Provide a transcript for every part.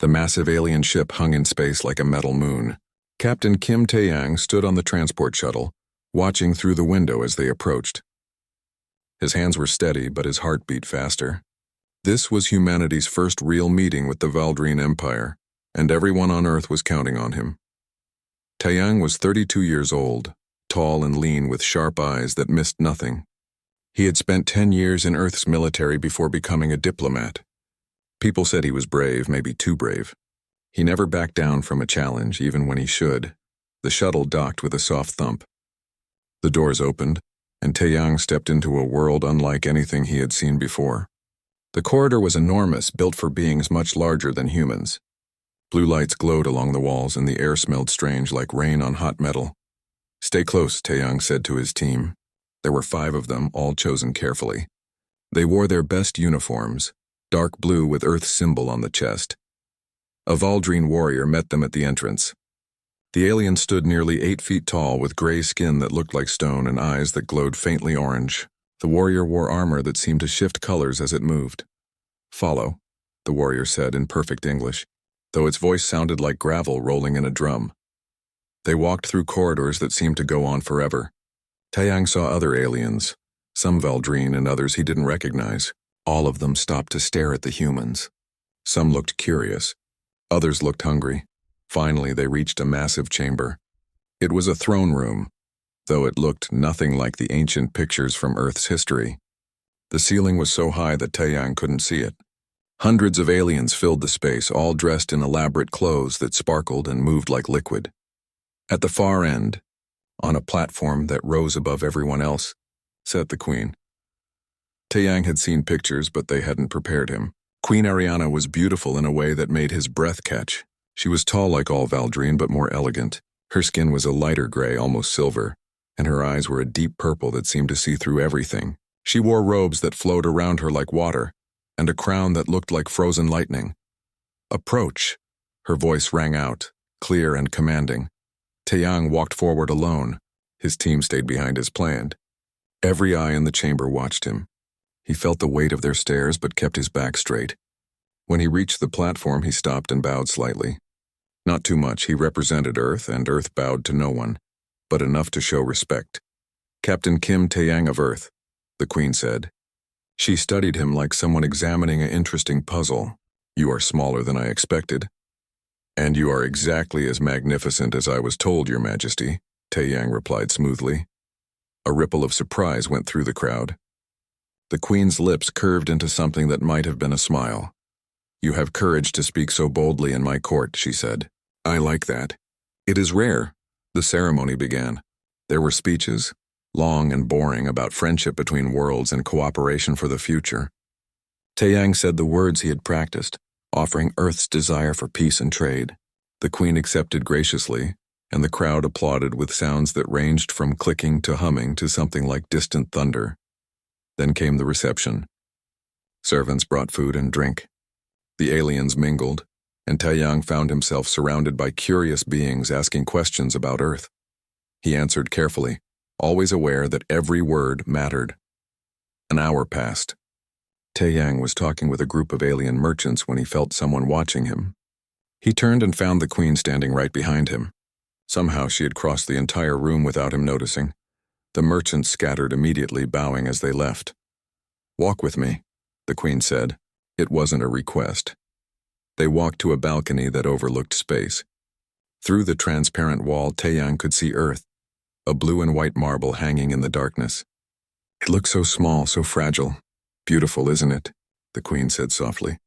The massive alien ship hung in space like a metal moon. Captain Kim Tae-yang stood on the transport shuttle, watching through the window as they approached. His hands were steady, but his heart beat faster. This was humanity's first real meeting with the Valdrine Empire, and everyone on Earth was counting on him. Tae-yang was 32 years old, tall and lean with sharp eyes that missed nothing. He had spent 10 years in Earth's military before becoming a diplomat. People said he was brave, maybe too brave. He never backed down from a challenge, even when he should. The shuttle docked with a soft thump. The doors opened, and Tae-yang stepped into a world unlike anything he had seen before. The corridor was enormous, built for beings much larger than humans. Blue lights glowed along the walls, and the air smelled strange, like rain on hot metal. "Stay close," Tae-yang said to his team. There were 5 of them, all chosen carefully. They wore their best uniforms, dark blue with Earth's symbol on the chest. A Valdrine warrior met them at the entrance. The alien stood nearly 8 feet tall with gray skin that looked like stone and eyes that glowed faintly orange. The warrior wore armor that seemed to shift colors as it moved. "Follow," the warrior said in perfect English, though its voice sounded like gravel rolling in a drum. They walked through corridors that seemed to go on forever. Tae-yang saw other aliens, some Valdrine and others he didn't recognize. All of them stopped to stare at the humans. Some looked curious. Others looked hungry. Finally, they reached a massive chamber. It was a throne room, though it looked nothing like the ancient pictures from Earth's history. The ceiling was so high that Tae-yang couldn't see it. Hundreds of aliens filled the space, all dressed in elaborate clothes that sparkled and moved like liquid. At the far end, on a platform that rose above everyone else, sat the queen. Tae-yang had seen pictures, but they hadn't prepared him. Queen Ariana was beautiful in a way that made his breath catch. She was tall like all Valdrine, but more elegant. Her skin was a lighter gray, almost silver, and her eyes were a deep purple that seemed to see through everything. She wore robes that flowed around her like water, and a crown that looked like frozen lightning. "Approach," her voice rang out, clear and commanding. Tae-yang walked forward alone. His team stayed behind as planned. Every eye in the chamber watched him. He felt the weight of their stares but kept his back straight. When he reached the platform, he stopped and bowed slightly. Not too much. He represented Earth, and Earth bowed to no one, but enough to show respect. "Captain Kim Tae-yang of Earth," the queen said. She studied him like someone examining an interesting puzzle. "You are smaller than I expected. And you are exactly as magnificent as I was told, Your Majesty," Tae-yang replied smoothly. A ripple of surprise went through the crowd. The queen's lips curved into something that might have been a smile. "You have courage to speak so boldly in my court," she said. "I like that. It is rare." The ceremony began. There were speeches, long and boring, about friendship between worlds and cooperation for the future. Tae-yang said the words he had practiced, offering Earth's desire for peace and trade. The queen accepted graciously, and the crowd applauded with sounds that ranged from clicking to humming to something like distant thunder. Then came the reception. Servants brought food and drink. The aliens mingled, and Tae-yang found himself surrounded by curious beings asking questions about Earth. He answered carefully, always aware that every word mattered. An hour passed. Tae-yang was talking with a group of alien merchants when he felt someone watching him. He turned and found the queen standing right behind him. Somehow she had crossed the entire room without him noticing. The merchants scattered immediately, bowing as they left. "Walk with me," the queen said. It wasn't a request. They walked to a balcony that overlooked space. Through the transparent wall, Tae-yang could see Earth, a blue and white marble hanging in the darkness. "It looks so small, so fragile. Beautiful, isn't it?" the queen said softly.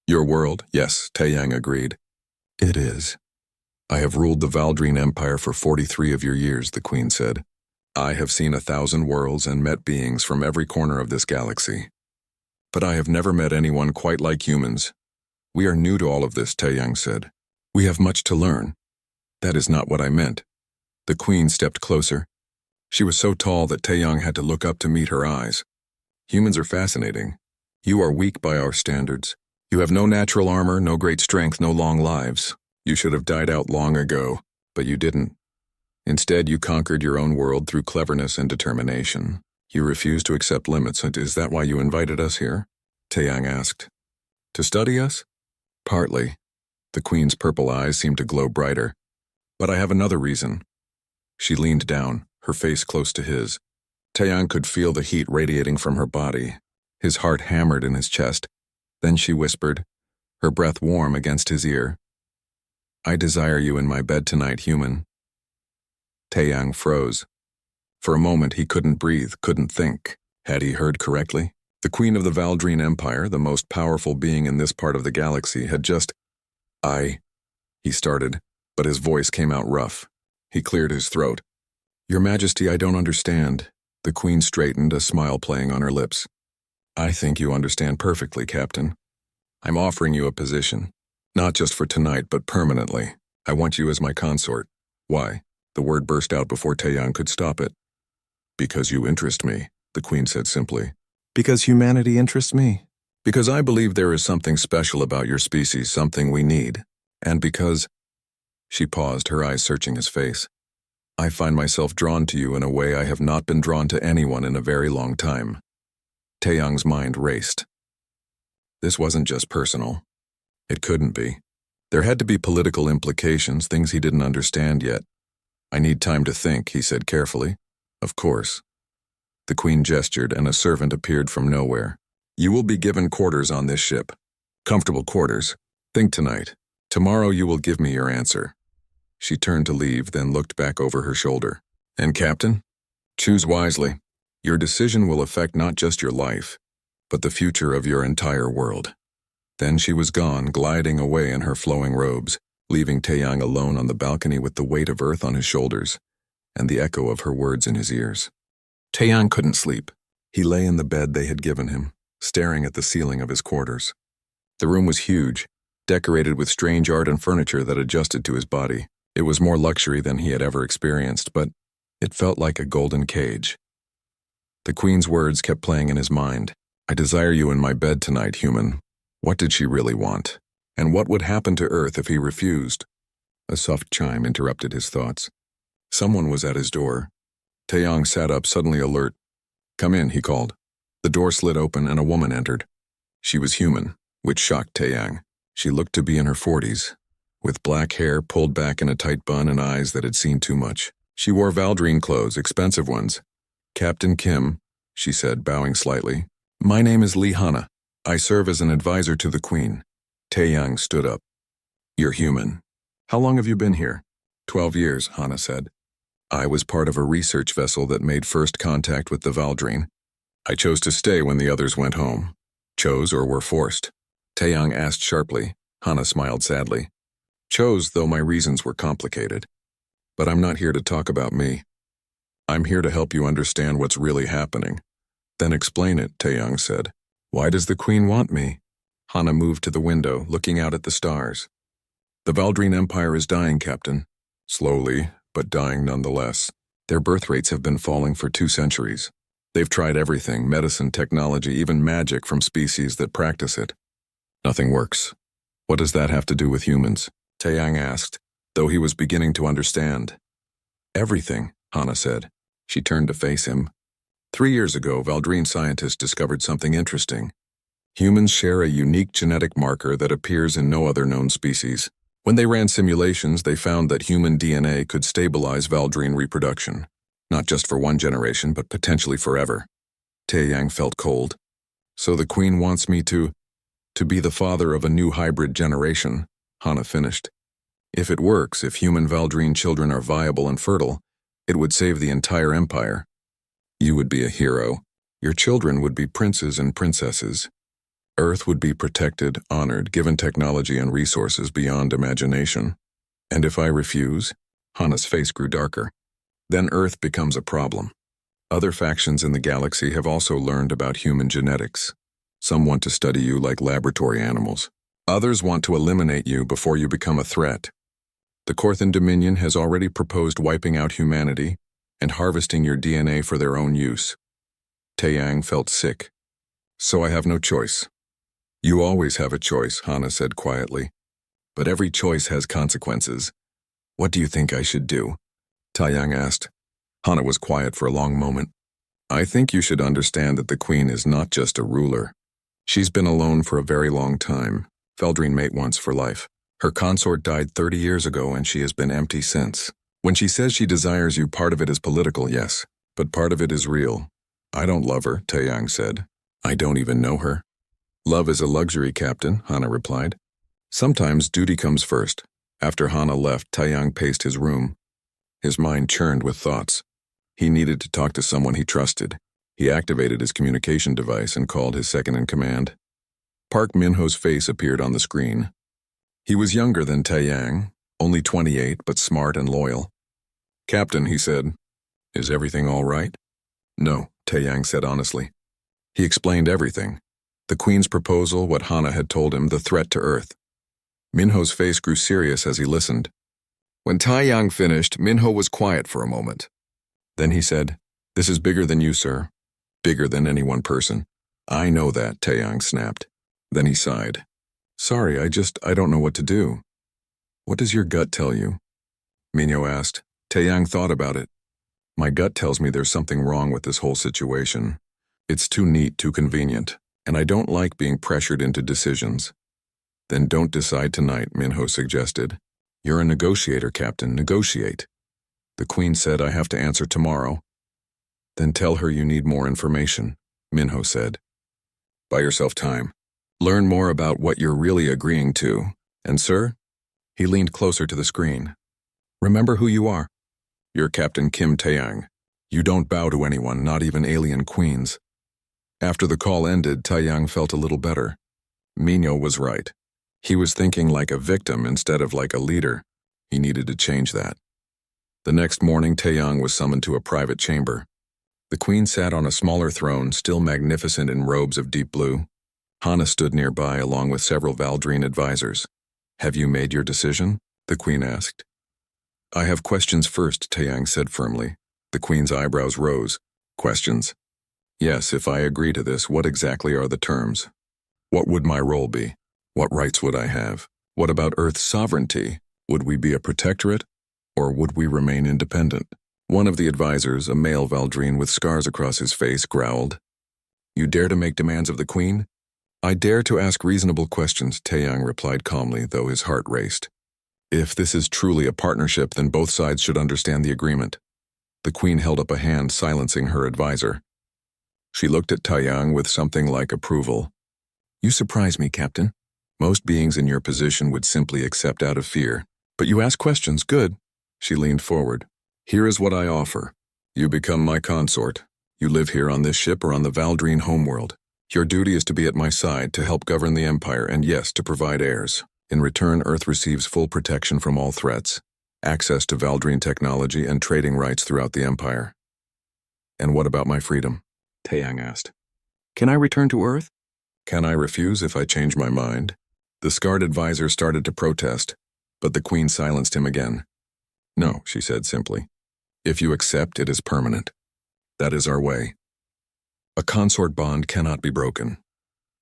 "Your world?" "Yes," Tae-yang agreed. "It is. I have ruled the Valdrine Empire for 43 of your years," the queen said. "I have seen 1,000 worlds and met beings from every corner of this galaxy. But I have never met anyone quite like humans. We are new to all of this," Tae-yang said. "We have much to learn." "That is not what I meant." The queen stepped closer. She was so tall that Tae-yang had to look up to meet her eyes. "Humans are fascinating. You are weak by our standards. You have no natural armor, no great strength, no long lives. You should have died out long ago, but you didn't. Instead, you conquered your own world through cleverness and determination. You refused to accept limits, and is that why you invited us here?" Tae-yang asked. "To study us?" "Partly. The queen's purple eyes seemed to glow brighter. But I have another reason. She leaned down, her face close to his. Taeyang could feel the heat radiating from her body. His heart hammered in his chest. Then she whispered, her breath warm against his ear. I desire you in my bed tonight, human. Taeyang froze. For a moment he couldn't breathe, couldn't think. Had he heard correctly? The queen of the Valdrine Empire, the most powerful being in this part of the galaxy, had just... He started, but his voice came out rough. He cleared his throat. Your Majesty, I don't understand. The queen straightened, a smile playing on her lips. I think you understand perfectly, Captain. I'm offering you a position. Not just for tonight, but permanently. I want you as my consort. Why? The word burst out before Taeyang could stop it. Because you interest me, the queen said simply. Because humanity interests me. Because I believe there is something special about your species, something we need. And because... She paused, her eyes searching his face. I find myself drawn to you in a way I have not been drawn to anyone in a very long time. Taeyang's mind raced. This wasn't just personal. It couldn't be. There had to be political implications, things he didn't understand yet. I need time to think, he said carefully. Of course. The queen gestured, and a servant appeared from nowhere. You will be given quarters on this ship. Comfortable quarters. Think tonight. Tomorrow you will give me your answer. She turned to leave, then looked back over her shoulder. And Captain? Choose wisely. Your decision will affect not just your life, but the future of your entire world. Then she was gone, gliding away in her flowing robes, leaving Taeyang alone on the balcony with the weight of earth on his shoulders and the echo of her words in his ears. Taeyang couldn't sleep. He lay in the bed they had given him, staring at the ceiling of his quarters. The room was huge, decorated with strange art and furniture that adjusted to his body. It was more luxury than he had ever experienced, but it felt like a golden cage. The queen's words kept playing in his mind. I desire you in my bed tonight, human. What did she really want? And what would happen to Earth if he refused? A soft chime interrupted his thoughts. Someone was at his door. Taeyang sat up, suddenly alert. Come in, he called. The door slid open and a woman entered. She was human, which shocked Taeyang. She looked to be in her 40s, with black hair pulled back in a tight bun and eyes that had seen too much. She wore Valdrine clothes, expensive ones. Captain Kim, she said, bowing slightly. My name is Lee Hana. I serve as an advisor to the Queen. Taeyang stood up. You're human. How long have you been here? 12 years, Hana said. I was part of a research vessel that made first contact with the Valdrine. I chose to stay when the others went home. Chose or were forced? Taeyang asked sharply. Hana smiled sadly. Chose, though my reasons were complicated. But I'm not here to talk about me. I'm here to help you understand what's really happening. Then explain it, Taeyang said. Why does the Queen want me? Hana moved to the window, looking out at the stars. The Valdrine Empire is dying, Captain. Slowly, but dying nonetheless. Their birth rates have been falling for 2 centuries. They've tried everything, medicine, technology, even magic from species that practice it. Nothing works. What does that have to do with humans? Taeyang asked, though he was beginning to understand. Everything, Hana said. She turned to face him. 3 years ago, Valdrine scientists discovered something interesting. Humans share a unique genetic marker that appears in no other known species. When they ran simulations, they found that human DNA could stabilize Valdrine reproduction, not just for 1 generation, but potentially forever. Taeyang felt cold. So the Queen wants me to be the father of a new hybrid generation, Hana finished. If it works, if human Valdrine children are viable and fertile, it would save the entire empire. You would be a hero. Your children would be princes and princesses. Earth would be protected, honored, given technology and resources beyond imagination. And if I refuse? Hana's face grew darker. Then Earth becomes a problem. Other factions in the galaxy have also learned about human genetics. Some want to study you like laboratory animals. Others want to eliminate you before you become a threat. The Korthan Dominion has already proposed wiping out humanity and harvesting your DNA for their own use. Taeyang felt sick. So I have no choice. You always have a choice, Hana said quietly. But every choice has consequences. What do you think I should do? Taeyang asked. Hana was quiet for a long moment. I think you should understand that the Queen is not just a ruler. She's been alone for a very long time. Valdrine mate once for life. Her consort died 30 years ago and she has been empty since. When she says she desires you, part of it is political, yes, but part of it is real. I don't love her, Taeyang said. I don't even know her. Love is a luxury, Captain, Hana replied. Sometimes duty comes first. After Hana left, Taeyang paced his room. His mind churned with thoughts. He needed to talk to someone he trusted. He activated his communication device and called his second-in-command. Park Min-ho's face appeared on the screen. He was younger than Taeyang, only 28, but smart and loyal. Captain, he said, is everything all right? No, Taeyang said honestly. He explained everything. The Queen's proposal, what Hana had told him, the threat to Earth. Min-ho's face grew serious as he listened. When Taeyang finished, Min-ho was quiet for a moment. Then he said, This is bigger than you, sir. Bigger than any one person. I know that, Taeyang snapped. Then he sighed. Sorry, I don't know what to do. What does your gut tell you? Min-ho asked. Taeyang thought about it. My gut tells me there's something wrong with this whole situation. It's too neat, too convenient, and I don't like being pressured into decisions. Then don't decide tonight, Min-ho suggested. You're a negotiator, Captain. Negotiate. The Queen said I have to answer tomorrow. Then tell her you need more information, Min-ho said. Buy yourself time. Learn more about what you're really agreeing to. And sir? He leaned closer to the screen. Remember who you are. You're Captain Kim Taeyang. You don't bow to anyone, not even alien queens. After the call ended, Taeyang felt a little better. Min-ho was right. He was thinking like a victim instead of like a leader. He needed to change that. The next morning, Taeyang was summoned to a private chamber. The Queen sat on a smaller throne, still magnificent in robes of deep blue. Hana stood nearby along with several Valdrine advisors. Have you made your decision? The Queen asked. I have questions first, Taeyang said firmly. The Queen's eyebrows rose. Questions? Yes, if I agree to this, what exactly are the terms? What would my role be? What rights would I have? What about Earth's sovereignty? Would we be a protectorate? Or would we remain independent? One of the advisors, a male Valdrine with scars across his face, growled. You dare to make demands of the Queen? I dare to ask reasonable questions, Taeyang replied calmly, though his heart raced. If this is truly a partnership, then both sides should understand the agreement. The Queen held up a hand, silencing her advisor. She looked at Taeyang with something like approval. You surprise me, Captain. Most beings in your position would simply accept out of fear. But you ask questions, good. She leaned forward. Here is what I offer. You become my consort. You live here on this ship or on the Valdrine homeworld. Your duty is to be at my side to help govern the Empire and yes, to provide heirs. In return, Earth receives full protection from all threats, access to Valdrine technology and trading rights throughout the Empire. And what about my freedom? Taeyang asked. Can I return to Earth? Can I refuse if I change my mind? The scarred advisor started to protest, but the Queen silenced him again. No, she said simply. If you accept, it is permanent. That is our way. A consort bond cannot be broken.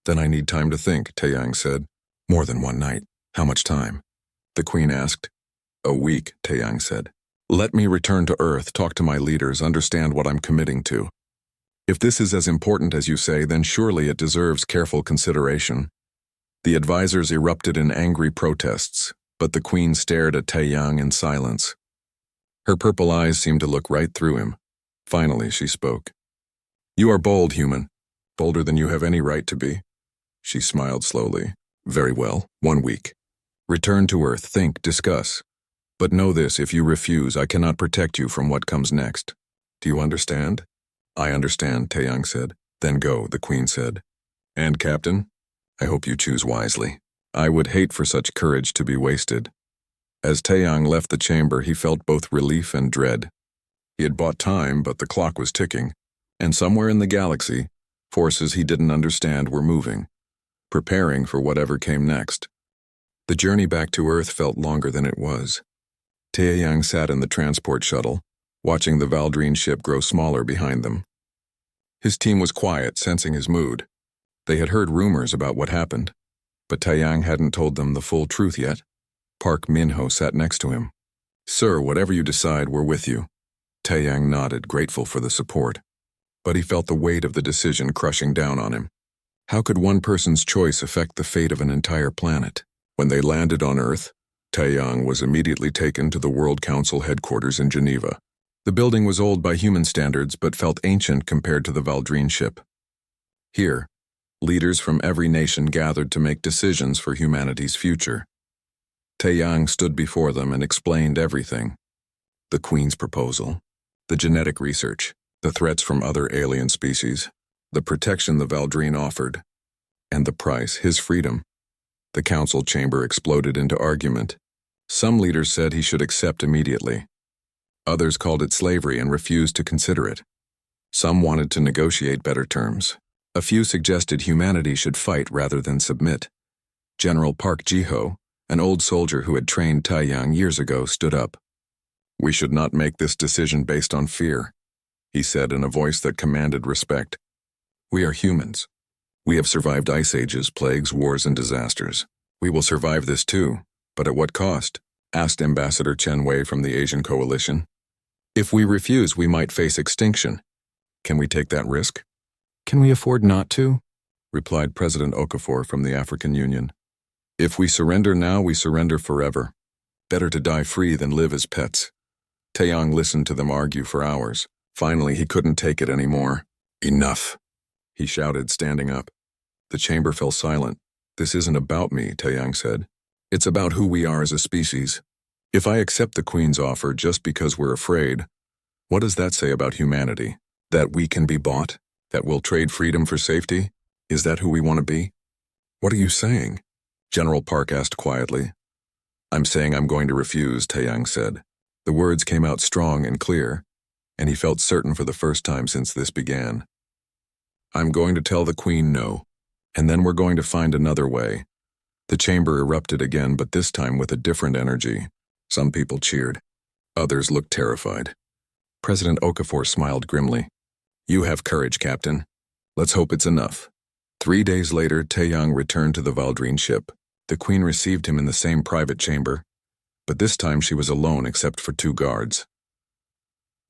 Then I need time to think, Taeyang said. More than one night. How much time? The Queen asked. A week, Taeyang said. Let me return to Earth, talk to my leaders, understand what I'm committing to. If this is as important as you say, then surely it deserves careful consideration. The advisors erupted in angry protests, but the Queen stared at Taeyang in silence. Her purple eyes seemed to look right through him. Finally, she spoke. You are bold, human. Bolder than you have any right to be. She smiled slowly. Very well, 1 week. Return to Earth, think, discuss. But know this, if you refuse, I cannot protect you from what comes next. Do you understand? I understand, Taeyang said. Then go, the Queen said. And, Captain? I hope you choose wisely. I would hate for such courage to be wasted. As Taeyang left the chamber, he felt both relief and dread. He had bought time, but the clock was ticking. And somewhere in the galaxy, forces he didn't understand were moving, preparing for whatever came next. The journey back to Earth felt longer than it was. Taeyang sat in the transport shuttle, watching the Valdrine ship grow smaller behind them. His team was quiet, sensing his mood. They had heard rumors about what happened, but Taeyang hadn't told them the full truth yet. Park Min-ho sat next to him. Sir, whatever you decide, we're with you. Taeyang nodded, grateful for the support. But he felt the weight of the decision crushing down on him. How could one person's choice affect the fate of an entire planet? When they landed on Earth, Taeyang was immediately taken to the World Council headquarters in Geneva. The building was old by human standards but felt ancient compared to the Valdrine ship. Here, leaders from every nation gathered to make decisions for humanity's future. Taeyang stood before them and explained everything. The Queen's proposal, the genetic research, the threats from other alien species, the protection the Valdrine offered, and the price, his freedom. The council chamber exploded into argument. Some leaders said he should accept immediately. Others called it slavery and refused to consider it. Some wanted to negotiate better terms. A few suggested humanity should fight rather than submit. General Park Ji-ho, an old soldier who had trained Taeyang years ago, stood up. "We should not make this decision based on fear," he said in a voice that commanded respect. "We are humans. We have survived ice ages, plagues, wars, and disasters. We will survive this too, but at what cost?" asked Ambassador Chen Wei from the Asian Coalition. "If we refuse, we might face extinction. Can we take that risk?" "Can we afford not to?" replied President Okafor from the African Union. "If we surrender now, we surrender forever. Better to die free than live as pets." Taeyang listened to them argue for hours. Finally, he couldn't take it anymore. "Enough," he shouted, standing up. The chamber fell silent. "This isn't about me," Taeyang said. "It's about who we are as a species. If I accept the Queen's offer just because we're afraid, what does that say about humanity? That we can be bought? That we'll trade freedom for safety? Is that who we want to be?" "What are you saying?" General Park asked quietly. "I'm saying I'm going to refuse," Taeyang said. The words came out strong and clear, and he felt certain for the first time since this began. "I'm going to tell the Queen no, and then we're going to find another way." The chamber erupted again, but this time with a different energy. Some people cheered. Others looked terrified. President Okafor smiled grimly. "You have courage, Captain. Let's hope it's enough." 3 days later, Taeyang returned to the Valdrine ship. The Queen received him in the same private chamber, but this time she was alone except for 2 guards.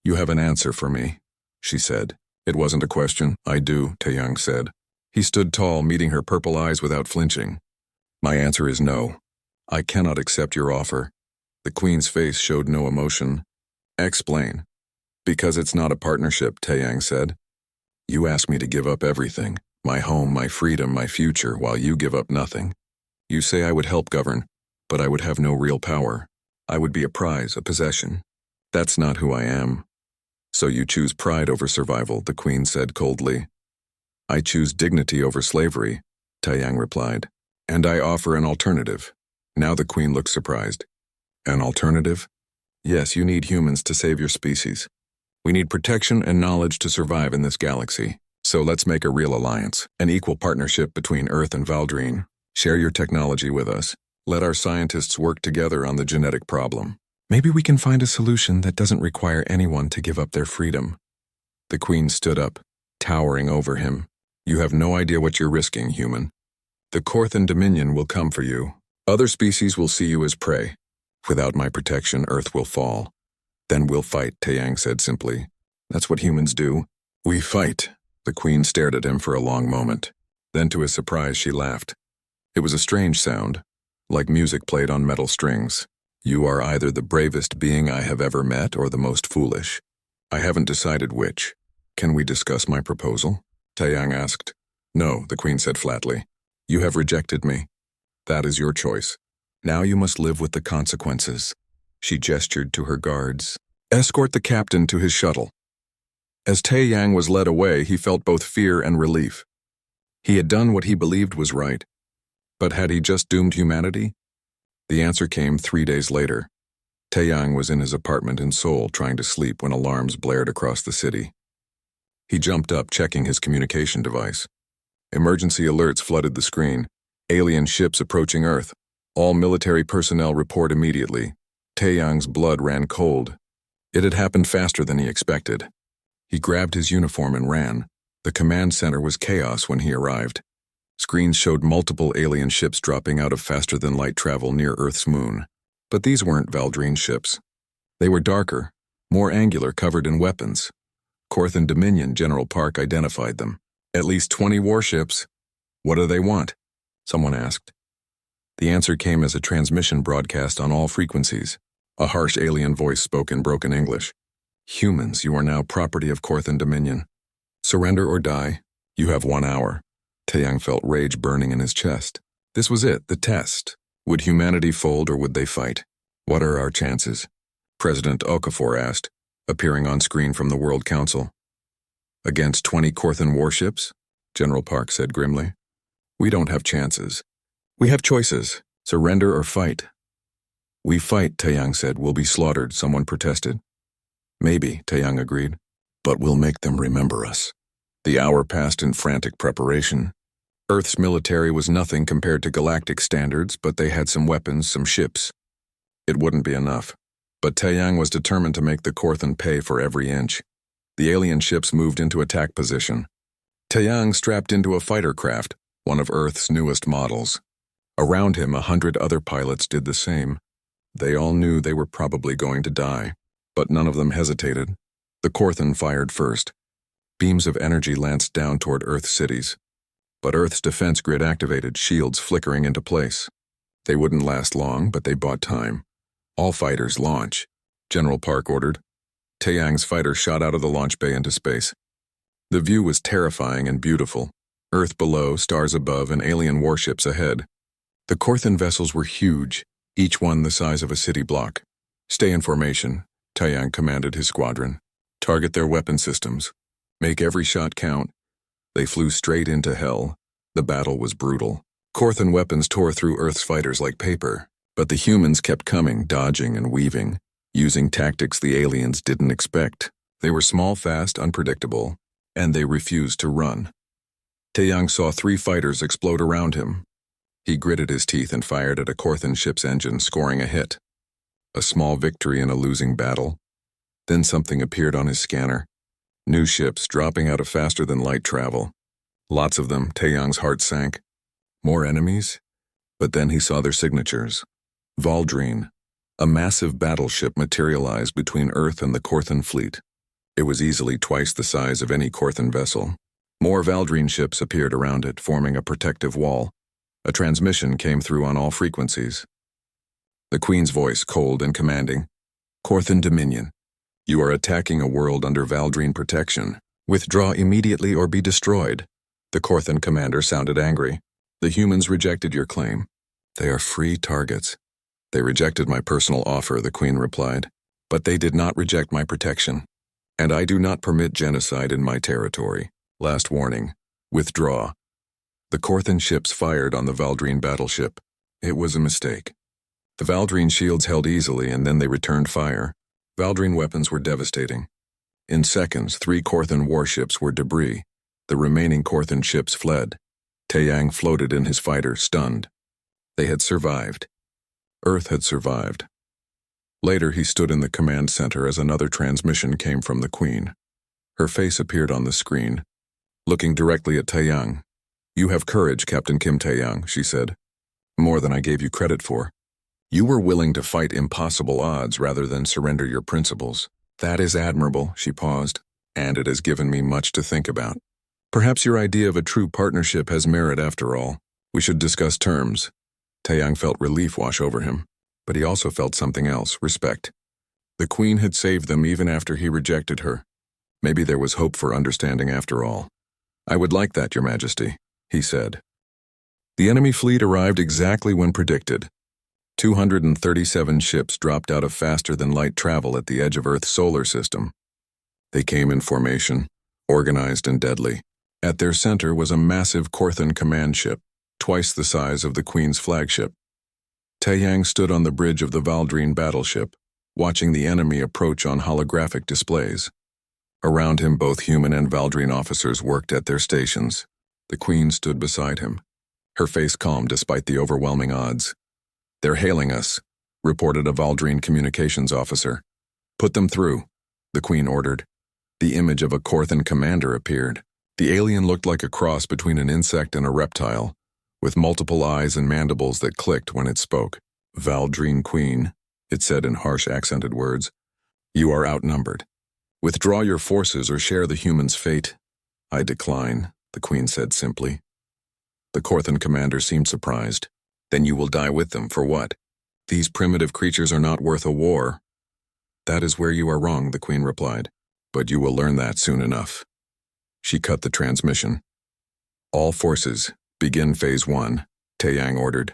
"You have an answer for me," she said. "It wasn't a question." "I do," Taeyang said. He stood tall, meeting her purple eyes without flinching. "My answer is no. I cannot accept your offer." The Queen's face showed no emotion. "Explain." "Because it's not a partnership," Taeyang said. "You asked me to give up everything, my home, my freedom, my future, while you give up nothing. You say I would help govern, but I would have no real power. I would be a prize, a possession. That's not who I am." "So you choose pride over survival," the Queen said coldly. "I choose dignity over slavery," Taeyang replied. "And I offer an alternative." Now the Queen looked surprised. "An alternative?" "Yes, you need humans to save your species. We need protection and knowledge to survive in this galaxy. So let's make a real alliance, an equal partnership between Earth and Valdrine. Share your technology with us. Let our scientists work together on the genetic problem. Maybe we can find a solution that doesn't require anyone to give up their freedom." The Queen stood up, towering over him. "You have no idea what you're risking, human. The Korthan Dominion will come for you. Other species will see you as prey. Without my protection, Earth will fall. Then we'll fight," Taeyang said simply. "That's what humans do. We fight." The Queen stared at him for a long moment. Then to his surprise, she laughed. It was a strange sound, like music played on metal strings. "You are either the bravest being I have ever met or the most foolish. I haven't decided which. Can we discuss my proposal?" Taeyang asked. "No," the Queen said flatly. "You have rejected me. That is your choice. Now you must live with the consequences." She gestured to her guards. "Escort the captain to his shuttle." As Taeyang was led away, he felt both fear and relief. He had done what he believed was right. But had he just doomed humanity? The answer came 3 days later. Taeyang was in his apartment in Seoul trying to sleep when alarms blared across the city. He jumped up, checking his communication device. Emergency alerts flooded the screen. Alien ships approaching Earth. All military personnel report immediately. Taeyang's blood ran cold. It had happened faster than he expected. He grabbed his uniform and ran. The command center was chaos when he arrived. Screens showed multiple alien ships dropping out of faster-than-light travel near Earth's moon. But these weren't Valdrine ships. They were darker, more angular, covered in weapons. Korthan Dominion, General Park identified them. "At least 20 warships. What do they want?" someone asked. The answer came as a transmission broadcast on all frequencies. A harsh alien voice spoke in broken English. Humans, you are now property of Korthan Dominion. Surrender or die. You have 1 hour. Taeyang felt rage burning in his chest. This was it, the test. Would humanity fold or would they fight? What are our chances? President Okafor asked, appearing on screen from the World Council. Against 20 Korthan warships? General Park said grimly. We don't have chances. We have choices. Surrender or fight. We fight, Taeyang said. We'll be slaughtered, someone protested. Maybe, Taeyang agreed. But we'll make them remember us. The hour passed in frantic preparation. Earth's military was nothing compared to galactic standards, but they had some weapons, some ships. It wouldn't be enough. But Taeyang was determined to make the Korthan pay for every inch. The alien ships moved into attack position. Taeyang strapped into a fighter craft, one of Earth's newest models. Around him, 100 other pilots did the same. They all knew they were probably going to die, but none of them hesitated. The Korthan fired first. Beams of energy lanced down toward Earth's cities. But Earth's defense grid activated, shields flickering into place. They wouldn't last long, but they bought time. All fighters launch, General Park ordered. Taeyang's fighter shot out of the launch bay into space. The view was terrifying and beautiful. Earth below, stars above, and alien warships ahead. The Korthan vessels were huge, each one the size of a city block. Stay in formation, Taeyang commanded his squadron. Target their weapon systems. Make every shot count. They flew straight into hell. The battle was brutal. Korthan weapons tore through Earth's fighters like paper, but the humans kept coming, dodging and weaving, using tactics the aliens didn't expect. They were small, fast, unpredictable, and they refused to run. Taeyang saw 3 fighters explode around him. He gritted his teeth and fired at a Korthan ship's engine, scoring a hit. A small victory in a losing battle. Then something appeared on his scanner. New ships dropping out of faster-than-light travel. Lots of them, Taeyang's heart sank. More enemies? But then he saw their signatures. Valdrine. A massive battleship materialized between Earth and the Korthan fleet. It was easily twice the size of any Korthan vessel. More Valdrine ships appeared around it, forming a protective wall. A transmission came through on all frequencies. The Queen's voice, cold and commanding. Korthan Dominion. You are attacking a world under Valdrine protection. Withdraw immediately or be destroyed. The Korthan commander sounded angry. The humans rejected your claim. They are free targets. They rejected my personal offer, the Queen replied. But they did not reject my protection. And I do not permit genocide in my territory. Last warning. Withdraw. The Korthan ships fired on the Valdrine battleship. It was a mistake. The Valdrine shields held easily, and then they returned fire. Valdrine weapons were devastating. In seconds, 3 Korthan warships were debris. The remaining Korthan ships fled. Taeyang floated in his fighter, stunned. They had survived. Earth had survived. Later, he stood in the command center as another transmission came from the Queen. Her face appeared on the screen, looking directly at Taeyang. You have courage, Captain Kim Taeyang, she said. More than I gave you credit for. You were willing to fight impossible odds rather than surrender your principles. That is admirable, she paused, and it has given me much to think about. Perhaps your idea of a true partnership has merit after all. We should discuss terms. Taeyang felt relief wash over him, but he also felt something else, respect. The Queen had saved them even after he rejected her. Maybe there was hope for understanding after all. I would like that, Your Majesty, he said. The enemy fleet arrived exactly when predicted. 237 ships dropped out of faster-than-light travel at the edge of Earth's solar system. They came in formation, organized and deadly. At their center was a massive Korthan command ship, twice the size of the Queen's flagship. Taeyang stood on the bridge of the Valdrine battleship, watching the enemy approach on holographic displays. Around him, both human and Valdrine officers worked at their stations. The Queen stood beside him, her face calm despite the overwhelming odds. They're hailing us, reported a Valdrine communications officer. Put them through, the Queen ordered. The image of a Korthan commander appeared. The alien looked like a cross between an insect and a reptile, with multiple eyes and mandibles that clicked when it spoke. Valdrine Queen, it said in harsh accented words. You are outnumbered. Withdraw your forces or share the human's fate. I decline, the Queen said simply. The Korthan commander seemed surprised. Then you will die with them, for what? These primitive creatures are not worth a war. That is where you are wrong, the Queen replied. But you will learn that soon enough. She cut the transmission. All forces, begin Phase 1, Taeyang ordered.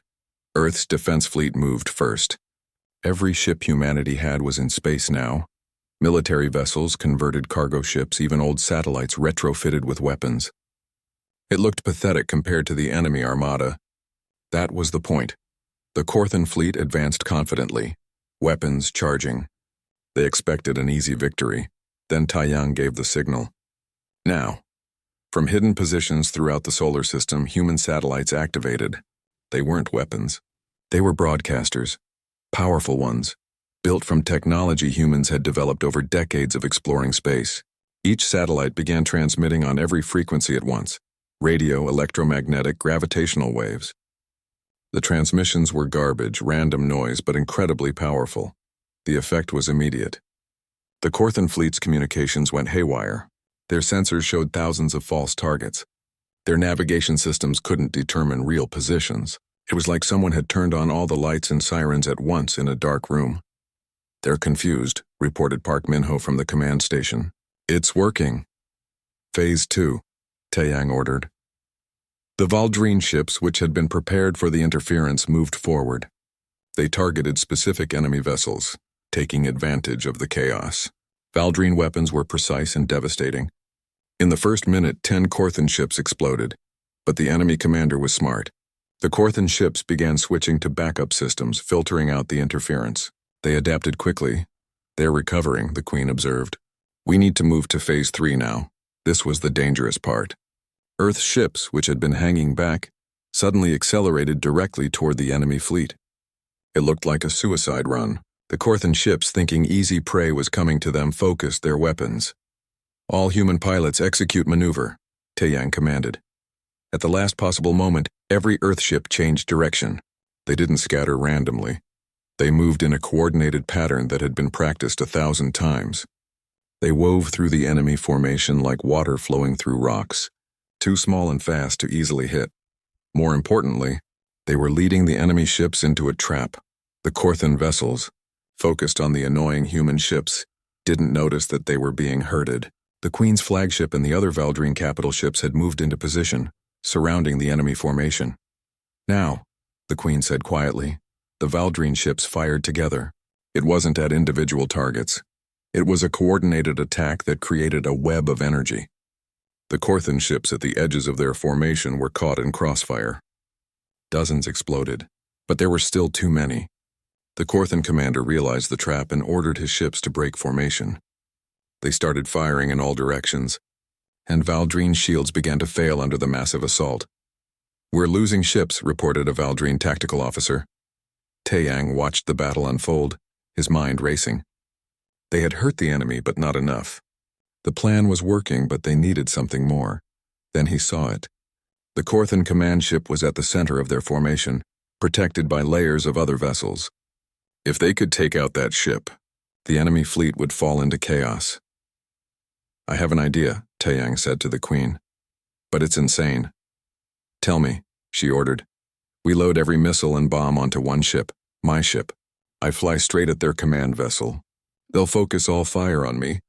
Earth's defense fleet moved first. Every ship humanity had was in space now. Military vessels, converted cargo ships, even old satellites retrofitted with weapons. It looked pathetic compared to the enemy armada. That was the point. The Korthan fleet advanced confidently, weapons charging. They expected an easy victory. Then Taeyang gave the signal. Now. From hidden positions throughout the solar system, human satellites activated. They weren't weapons. They were broadcasters. Powerful ones. Built from technology humans had developed over decades of exploring space. Each satellite began transmitting on every frequency at once. Radio, electromagnetic, gravitational waves. The transmissions were garbage, random noise, but incredibly powerful. The effect was immediate. The Korthan fleet's communications went haywire. Their sensors showed thousands of false targets. Their navigation systems couldn't determine real positions. It was like someone had turned on all the lights and sirens at once in a dark room. They're confused, reported Park Minho from the command station. It's working. Phase 2, Taeyang ordered. The Valdrine ships, which had been prepared for the interference, moved forward. They targeted specific enemy vessels, taking advantage of the chaos. Valdrine weapons were precise and devastating. In the first minute, 10 Korthan ships exploded, but the enemy commander was smart. The Korthan ships began switching to backup systems, filtering out the interference. They adapted quickly. They're recovering, the Queen observed. We need to move to Phase 3 now. This was the dangerous part. Earth's ships, which had been hanging back, suddenly accelerated directly toward the enemy fleet. It looked like a suicide run. The Korthan ships, thinking easy prey was coming to them, focused their weapons. All human pilots execute maneuver, Taeyang commanded. At the last possible moment, every Earth ship changed direction. They didn't scatter randomly. They moved in a coordinated pattern that had been practiced 1,000 times. They wove through the enemy formation like water flowing through rocks, too small and fast to easily hit. More importantly, they were leading the enemy ships into a trap. The Korthan vessels, focused on the annoying human ships, didn't notice that they were being herded. The Queen's flagship and the other Valdrine capital ships had moved into position, surrounding the enemy formation. Now, the Queen said quietly, the Valdrine ships fired together. It wasn't at individual targets. It was a coordinated attack that created a web of energy. The Korthan ships at the edges of their formation were caught in crossfire. Dozens exploded, but there were still too many. The Korthan commander realized the trap and ordered his ships to break formation. They started firing in all directions, and Valdrine shields began to fail under the massive assault. We're losing ships, reported a Valdrine tactical officer. Taeyang watched the battle unfold, his mind racing. They had hurt the enemy, but not enough. The plan was working, but they needed something more. Then he saw it. The Korthan command ship was at the center of their formation, protected by layers of other vessels. If they could take out that ship, the enemy fleet would fall into chaos. I have an idea, Taeyang said to the Queen. But it's insane. Tell me, she ordered. We load every missile and bomb onto one ship, my ship. I fly straight at their command vessel. They'll focus all fire on me,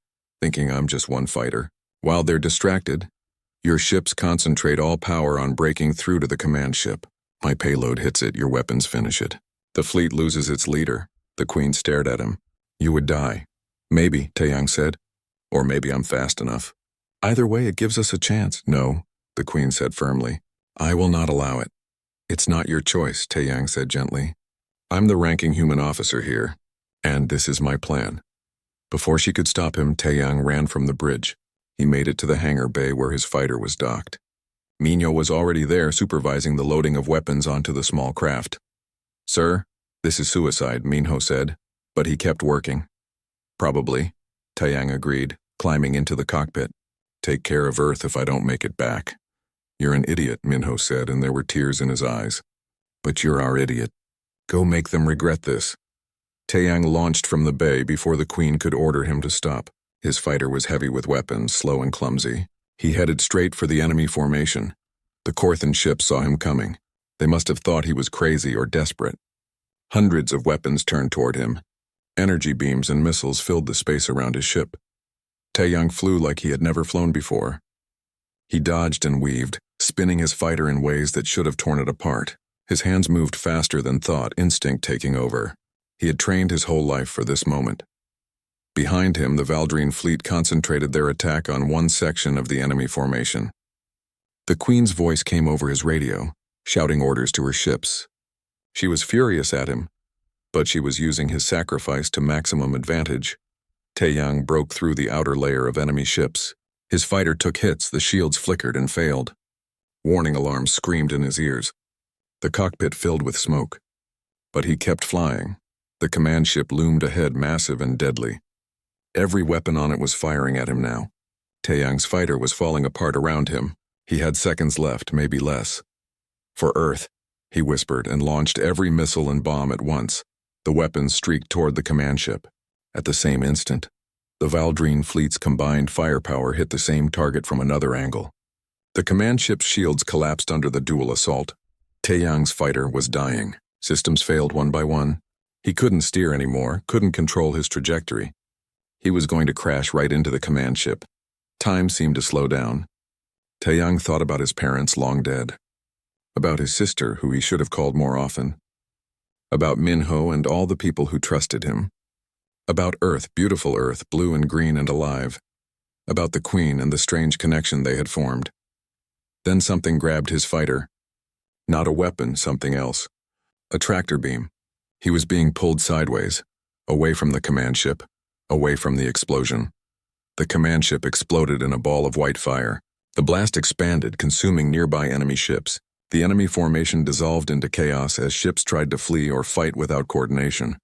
thinking I'm just one fighter. While they're distracted, your ships concentrate all power on breaking through to the command ship. My payload hits it, your weapons finish it. The fleet loses its leader. The Queen stared at him. You would die. Maybe, Taeyang said. Or maybe I'm fast enough. Either way, it gives us a chance. No, the Queen said firmly. I will not allow it. It's not your choice, Taeyang said gently. I'm the ranking human officer here, and this is my plan. Before she could stop him, Taeyang ran from the bridge. He made it to the hangar bay where his fighter was docked. Minho was already there supervising the loading of weapons onto the small craft. Sir, this is suicide, Minho said, but he kept working. Probably, Taeyang agreed, climbing into the cockpit. Take care of Earth if I don't make it back. You're an idiot, Minho said, and there were tears in his eyes. But you're our idiot. Go make them regret this. Taeyang launched from the bay before the Queen could order him to stop. His fighter was heavy with weapons, slow and clumsy. He headed straight for the enemy formation. The Korthan ship saw him coming. They must have thought he was crazy or desperate. Hundreds of weapons turned toward him. Energy beams and missiles filled the space around his ship. Taeyang flew like he had never flown before. He dodged and weaved, spinning his fighter in ways that should have torn it apart. His hands moved faster than thought, instinct taking over. He had trained his whole life for this moment. Behind him, the Valdrine fleet concentrated their attack on one section of the enemy formation. The Queen's voice came over his radio, shouting orders to her ships. She was furious at him, but she was using his sacrifice to maximum advantage. Taeyang broke through the outer layer of enemy ships. His fighter took hits, the shields flickered and failed. Warning alarms screamed in his ears. The cockpit filled with smoke. But he kept flying. The command ship loomed ahead, massive and deadly. Every weapon on it was firing at him now. Taeyang's fighter was falling apart around him. He had seconds left, maybe less. For Earth, he whispered and launched every missile and bomb at once. The weapons streaked toward the command ship. At the same instant, the Valdrine fleet's combined firepower hit the same target from another angle. The command ship's shields collapsed under the dual assault. Taeyang's fighter was dying. Systems failed one by one. He couldn't steer anymore, couldn't control his trajectory. He was going to crash right into the command ship. Time seemed to slow down. Taeyang thought about his parents long dead. About his sister, who he should have called more often. About Minho and all the people who trusted him. About Earth, beautiful Earth, blue and green and alive. About the Queen and the strange connection they had formed. Then something grabbed his fighter. Not a weapon, something else. A tractor beam. He was being pulled sideways, away from the command ship, away from the explosion. The command ship exploded in a ball of white fire. The blast expanded, consuming nearby enemy ships. The enemy formation dissolved into chaos as ships tried to flee or fight without coordination.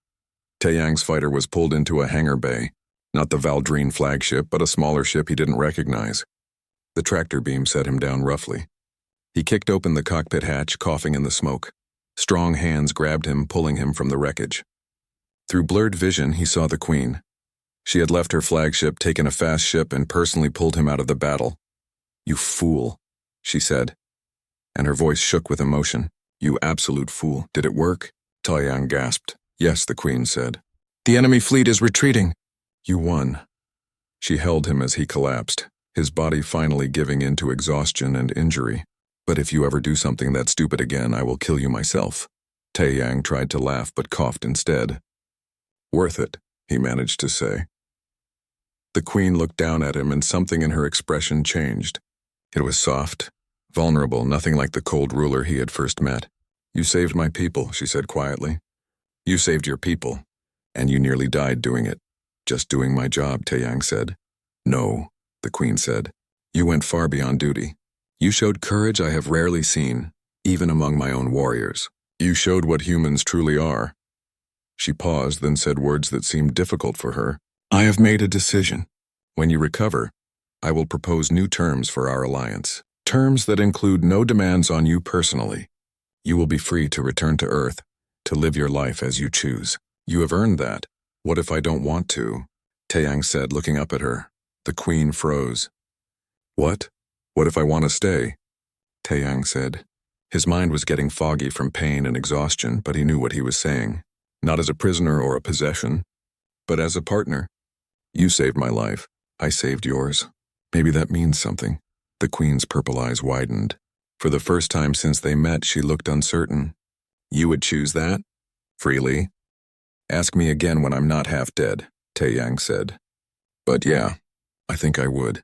Taeyang's fighter was pulled into a hangar bay, not the Valdrine flagship, but a smaller ship he didn't recognize. The tractor beam set him down roughly. He kicked open the cockpit hatch, coughing in the smoke. Strong hands grabbed him, pulling him from the wreckage. Through blurred vision, he saw the Queen. She had left her flagship, taken a fast ship, and personally pulled him out of the battle. "You fool," she said, and her voice shook with emotion. "You absolute fool. Did it work?" Taeyang gasped. "Yes," the Queen said. "The enemy fleet is retreating." "You won." She held him as he collapsed, his body finally giving in to exhaustion and injury. "But if you ever do something that stupid again, I will kill you myself." Taeyang tried to laugh but coughed instead. "Worth it," he managed to say. The Queen looked down at him and something in her expression changed. It was soft, vulnerable, nothing like the cold ruler he had first met. "You saved my people," she said quietly. "You saved your people, and you nearly died doing it." "Just doing my job," Taeyang said. "No," the Queen said. "You went far beyond duty. You showed courage I have rarely seen, even among my own warriors. You showed what humans truly are." She paused, then said words that seemed difficult for her. "I have made a decision. When you recover, I will propose new terms for our alliance. Terms that include no demands on you personally. You will be free to return to Earth, to live your life as you choose. You have earned that. What if I don't want to?" Taeyang said, looking up at her. The Queen froze. "What? What if I want to stay?" Taeyang said. His mind was getting foggy from pain and exhaustion, but he knew what he was saying. "Not as a prisoner or a possession, but as a partner. You saved my life. I saved yours. Maybe that means something." The Queen's purple eyes widened. For the first time since they met, she looked uncertain. "You would choose that? Freely?" "Ask me again when I'm not half dead," Taeyang said. "But yeah, I think I would."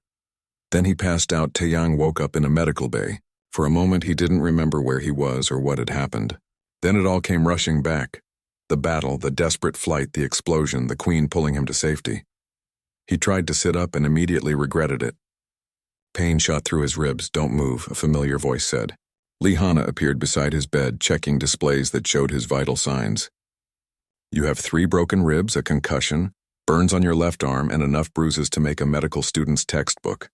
Then he passed out. Taeyang woke up in a medical bay. For a moment he didn't remember where he was or what had happened. Then it all came rushing back. The battle, the desperate flight, the explosion, the Queen pulling him to safety. He tried to sit up and immediately regretted it. Pain shot through his ribs. "Don't move," a familiar voice said. Lee Hana appeared beside his bed, checking displays that showed his vital signs. "You have 3 broken ribs, a concussion, burns on your left arm, and enough bruises to make a medical student's textbook.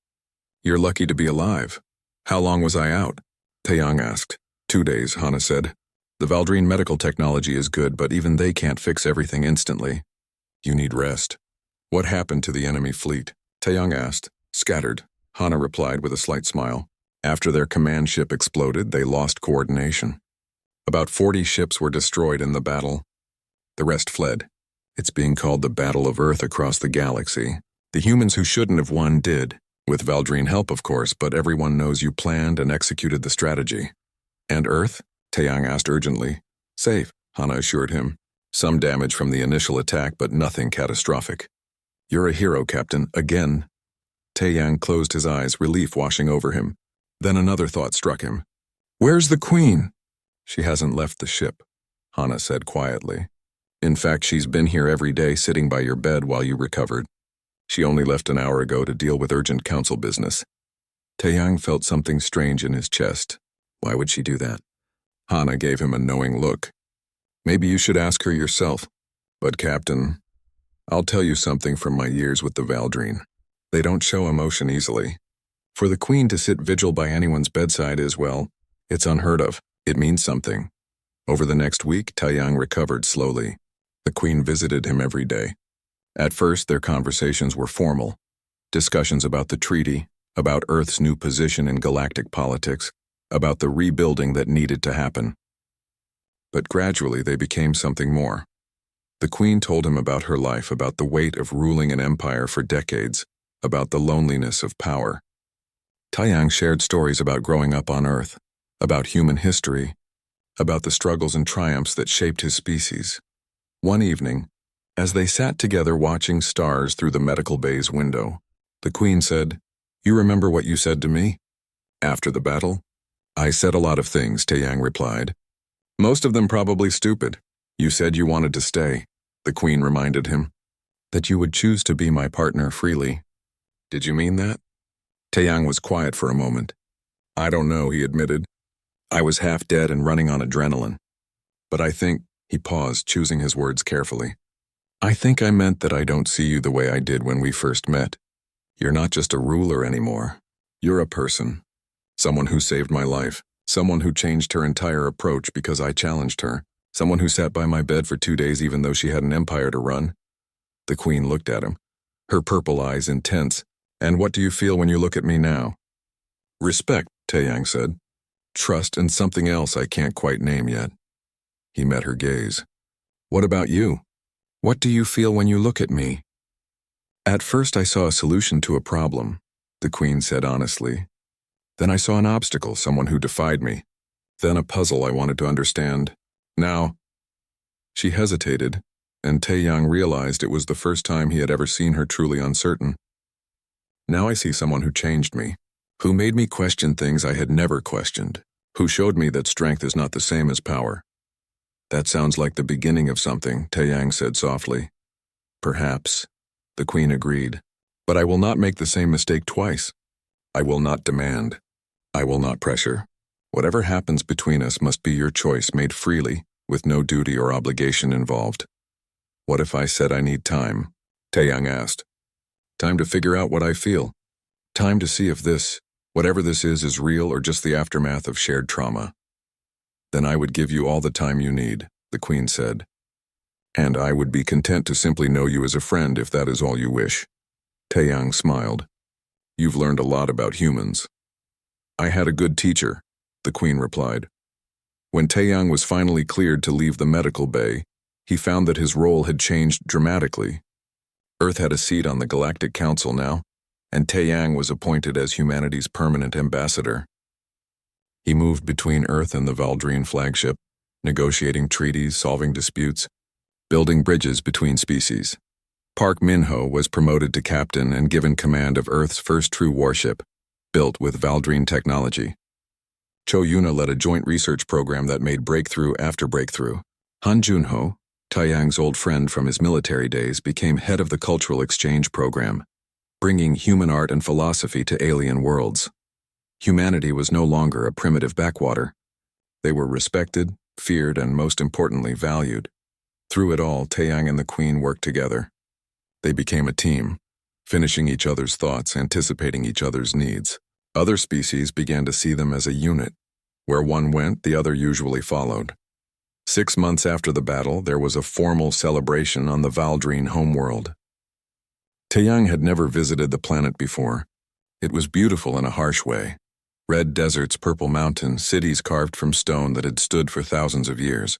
You're lucky to be alive." "How long was I out?" Taeyang asked. 2 days, Hana said. "The Valdrine medical technology is good, but even they can't fix everything instantly. You need rest." "What happened to the enemy fleet?" Taeyang asked. "Scattered," Hana replied with a slight smile. "After their command ship exploded, they lost coordination. About 40 ships were destroyed in the battle. The rest fled. It's being called the Battle of Earth across the galaxy. The humans who shouldn't have won did, with Valdrine help of course, but everyone knows you planned and executed the strategy. And Earth? Taeyang asked urgently. Safe, Hana assured him. Some damage from the initial attack, but nothing catastrophic. You're a hero, Captain, again. Taeyang closed his eyes, relief washing over him. Then another thought struck him. Where's the Queen? She hasn't left the ship, Hana said quietly. In fact, she's been here every day sitting by your bed while you recovered. She only left an hour ago to deal with urgent council business. Taeyang felt something strange in his chest. Why would she do that? Hana gave him a knowing look. Maybe you should ask her yourself. But Captain, I'll tell you something from my years with the Valdrine. They don't show emotion easily. For the Queen to sit vigil by anyone's bedside is, well, it's unheard of. It means something. Over the next week, Taeyang recovered slowly. The Queen visited him every day. At first, their conversations were formal. Discussions about the treaty, about Earth's new position in galactic politics, about the rebuilding that needed to happen. But gradually, they became something more. The Queen told him about her life, about the weight of ruling an empire for decades, about the loneliness of power. Taeyang shared stories about growing up on Earth, about human history, about the struggles and triumphs that shaped his species. One evening, as they sat together watching stars through the medical bay's window, the Queen said, You remember what you said to me? After the battle? I said a lot of things, Taeyang replied. Most of them probably stupid. You said you wanted to stay, the Queen reminded him. That you would choose to be my partner freely. Did you mean that? Taeyang was quiet for a moment. I don't know, he admitted. I was half dead and running on adrenaline. But I think, he paused, choosing his words carefully. I think I meant that I don't see you the way I did when we first met. You're not just a ruler anymore. You're a person. Someone who saved my life. Someone who changed her entire approach because I challenged her. Someone who sat by my bed for 2 days even though she had an empire to run. The Queen looked at him, her purple eyes intense. And what do you feel when you look at me now? Respect, Taeyang said. Trust and something else I can't quite name yet. He met her gaze. What about you? What do you feel when you look at me? At first I saw a solution to a problem, the Queen said honestly. Then I saw an obstacle, someone who defied me. Then a puzzle I wanted to understand. Now, she hesitated, and Taeyang realized it was the first time he had ever seen her truly uncertain. Now I see someone who changed me, who made me question things I had never questioned, who showed me that strength is not the same as power. That sounds like the beginning of something, Taeyang said softly. Perhaps, the Queen agreed, but I will not make the same mistake twice. I will not demand. I will not pressure. Whatever happens between us must be your choice made freely, with no duty or obligation involved. What if I said I need time? Taeyang asked. Time to figure out what I feel. Time to see if this, whatever this is real or just the aftermath of shared trauma. Then I would give you all the time you need, the Queen said. And I would be content to simply know you as a friend if that is all you wish. Taeyang smiled. You've learned a lot about humans. I had a good teacher, the Queen replied. When Taeyang was finally cleared to leave the medical bay, he found that his role had changed dramatically. Earth had a seat on the Galactic Council now, and Taeyang was appointed as humanity's permanent ambassador. He moved between Earth and the Valdrine flagship, negotiating treaties, solving disputes, building bridges between species. Park Min-ho was promoted to captain and given command of Earth's first true warship, built with Valdrine technology. Cho Yuna led a joint research program that made breakthrough after breakthrough. Han Junho, Taeyang's old friend from his military days, became head of the cultural exchange program, bringing human art and philosophy to alien worlds. Humanity was no longer a primitive backwater. They were respected, feared, and most importantly, valued. Through it all, Taeyang and the Queen worked together. They became a team, finishing each other's thoughts, anticipating each other's needs. Other species began to see them as a unit. Where one went, the other usually followed. 6 months after the battle, there was a formal celebration on the Valdrine homeworld. Taeyang had never visited the planet before. It was beautiful in a harsh way. Red deserts, purple mountains, cities carved from stone that had stood for thousands of years.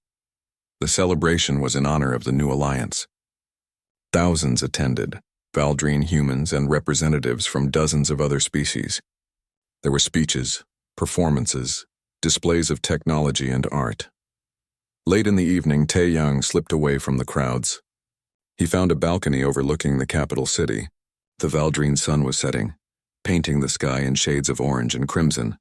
The celebration was in honor of the new alliance. Thousands attended, Valdrine humans and representatives from dozens of other species. There were speeches, performances, displays of technology and art. Late in the evening, Taeyang slipped away from the crowds. He found a balcony overlooking the capital city. The Valdrine sun was setting, painting the sky in shades of orange and crimson.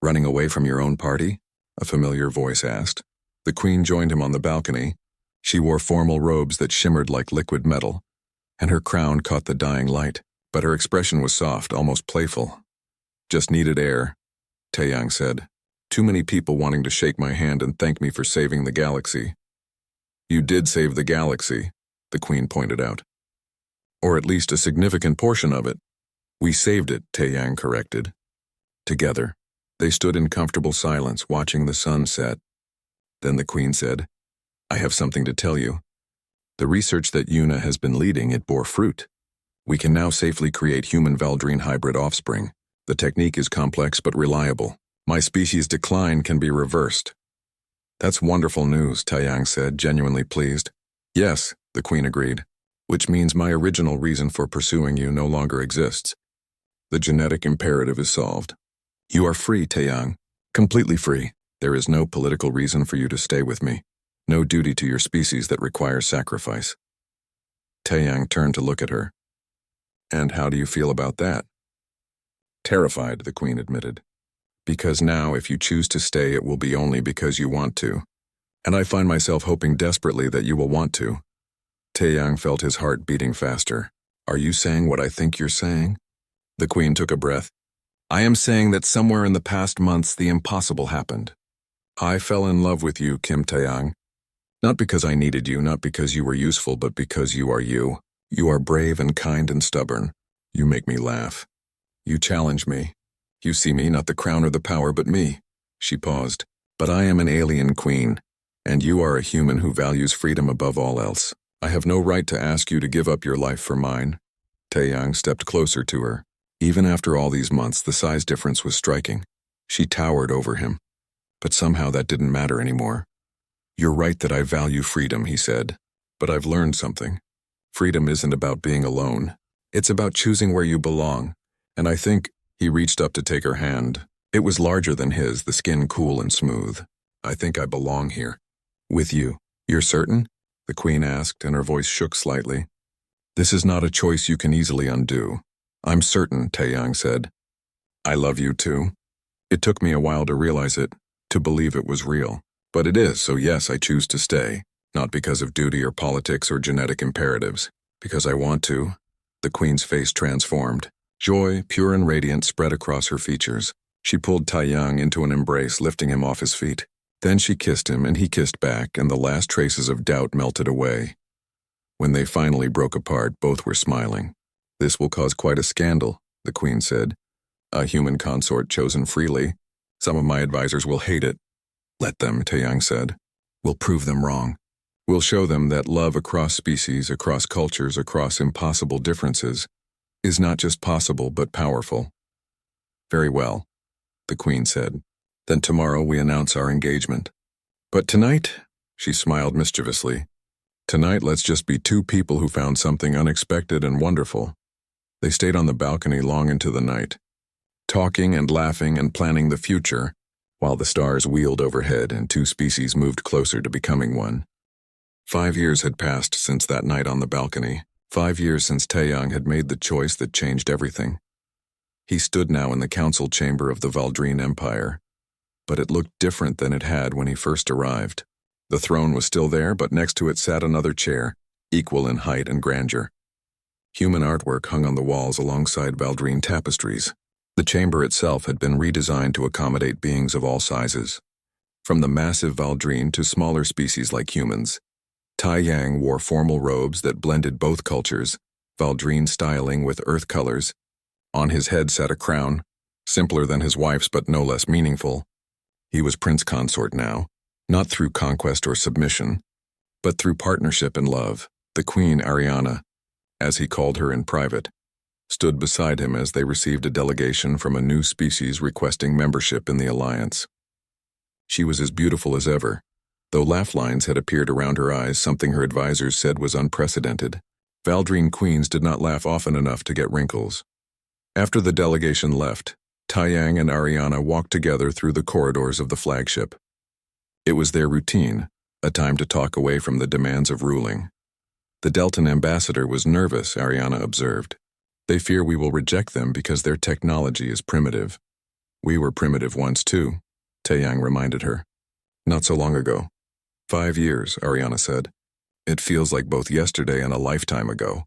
"Running away from your own party?" a familiar voice asked. The queen joined him on the balcony. She wore formal robes that shimmered like liquid metal, and her crown caught the dying light, but her expression was soft, almost playful. "Just needed air," Taeyang said. "Too many people wanting to shake my hand and thank me for saving the galaxy." "You did save the galaxy," the queen pointed out. "Or at least a significant portion of it." "We saved it," Taeyang corrected. Together, they stood in comfortable silence, watching the sun set. Then the queen said, "I have something to tell you. The research that Yuna has been leading, it bore fruit. We can now safely create human Valdrine hybrid offspring. The technique is complex but reliable. My species' decline can be reversed." "That's wonderful news," Taeyang said, genuinely pleased. "Yes," the queen agreed, "which means my original reason for pursuing you no longer exists. The genetic imperative is solved. You are free, Taeyang, completely free. There is no political reason for you to stay with me, no duty to your species that requires sacrifice." Taeyang turned to look at her. "And how do you feel about that?" "Terrified," the queen admitted. "Because now, if you choose to stay, it will be only because you want to. And I find myself hoping desperately that you will want to." Taeyang felt his heart beating faster. "Are you saying what I think you're saying?" The queen took a breath. "I am saying that somewhere in the past months the impossible happened. I fell in love with you, Kim Taeyang. Not because I needed you, not because you were useful, but because you are you. You are brave and kind and stubborn. You make me laugh. You challenge me. You see me, not the crown or the power, but me." She paused. "But I am an alien queen, and you are a human who values freedom above all else. I have no right to ask you to give up your life for mine." Taeyang stepped closer to her. Even after all these months, the size difference was striking. She towered over him. But somehow that didn't matter anymore. "You're right that I value freedom," he said. "But I've learned something. Freedom isn't about being alone. It's about choosing where you belong. And I think—" He reached up to take her hand. It was larger than his, the skin cool and smooth. "I think I belong here. With you." "You're certain?" the queen asked, and her voice shook slightly. "This is not a choice you can easily undo." "I'm certain," Taeyang said. "I love you too. It took me a while to realize it, to believe it was real. But it is, so yes, I choose to stay. Not because of duty or politics or genetic imperatives. Because I want to." The queen's face transformed. Joy, pure and radiant, spread across her features. She pulled Taeyang into an embrace, lifting him off his feet. Then she kissed him, and he kissed back, and the last traces of doubt melted away. When they finally broke apart, both were smiling. "This will cause quite a scandal," the queen said. "A human consort chosen freely. Some of my advisors will hate it." "Let them," Taeyang said. "We'll prove them wrong. We'll show them that love across species, across cultures, across impossible differences is not just possible but powerful." "Very well," the queen said. "Then tomorrow we announce our engagement. But tonight," she smiled mischievously, "tonight let's just be two people who found something unexpected and wonderful." They stayed on the balcony long into the night, talking and laughing and planning the future, while the stars wheeled overhead and two species moved closer to becoming one. 5 years had passed since that night on the balcony. 5 years since Taeyang had made the choice that changed everything. He stood now in the council chamber of the Valdrine Empire, but it looked different than it had when he first arrived. The throne was still there, but next to it sat another chair, equal in height and grandeur. Human artwork hung on the walls alongside Valdrine tapestries. The chamber itself had been redesigned to accommodate beings of all sizes, from the massive Valdrine to smaller species like humans. Taeyang wore formal robes that blended both cultures, Valdrine styling with earth colors. On his head sat a crown, simpler than his wife's but no less meaningful. He was prince consort now, not through conquest or submission, but through partnership and love, the Queen Ariana, as he called her in private. stood beside him as they received a delegation from a new species requesting membership in the Alliance. She was as beautiful as ever, though laugh lines had appeared around her eyes, something her advisors said was unprecedented. Valdrine queens did not laugh often enough to get wrinkles. After the delegation left, Taiyang and Ariana walked together through the corridors of the flagship. It was their routine, a time to talk away from the demands of ruling. The Deltan ambassador was nervous, Ariana observed. They fear we will reject them because their technology is primitive. We were primitive once too, Taiyang reminded her. Not so long ago. 5 years, Ariana said. It feels like both yesterday and a lifetime ago.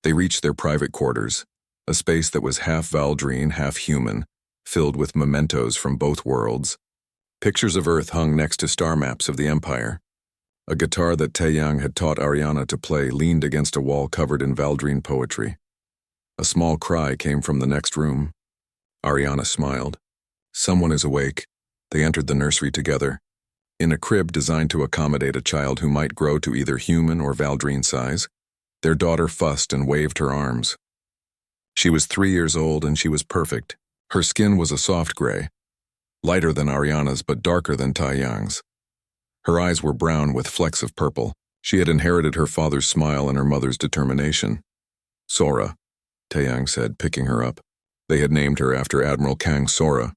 They reached their private quarters, a space that was half Valdrine, half human, filled with mementos from both worlds. Pictures of Earth hung next to star maps of the Empire. A guitar that Taiyang had taught Ariana to play leaned against a wall covered in Valdrine poetry. A small cry came from the next room. Ariana smiled. Someone is awake. They entered the nursery together, in a crib designed to accommodate a child who might grow to either human or Valdrine size. Their daughter fussed and waved her arms. She was 3 years old and she was perfect. Her skin was a soft gray, lighter than Ariana's but darker than Taiyang's. Her eyes were brown with flecks of purple. She had inherited her father's smile and her mother's determination. Sora, Taiyang said, picking her up. They had named her after Admiral Kang Sora,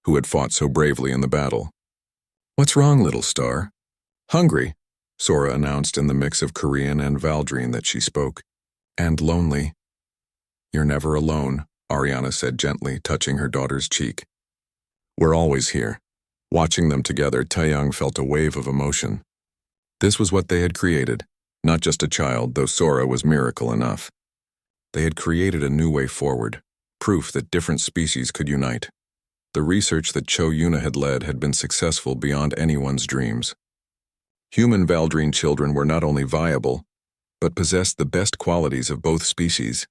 who had fought so bravely in the battle. What's wrong, little star? Hungry, Sora announced in the mix of Korean and Valdrine that she spoke. And lonely. You're never alone, Ariana said gently, touching her daughter's cheek. We're always here. Watching them together, Taiyang felt a wave of emotion. This was what they had created, not just a child, though Sora was miracle enough. They had created a new way forward, proof that different species could unite. The research that Cho Yuna had led had been successful beyond anyone's dreams. Human Valdrine children were not only viable, but possessed the best qualities of both species.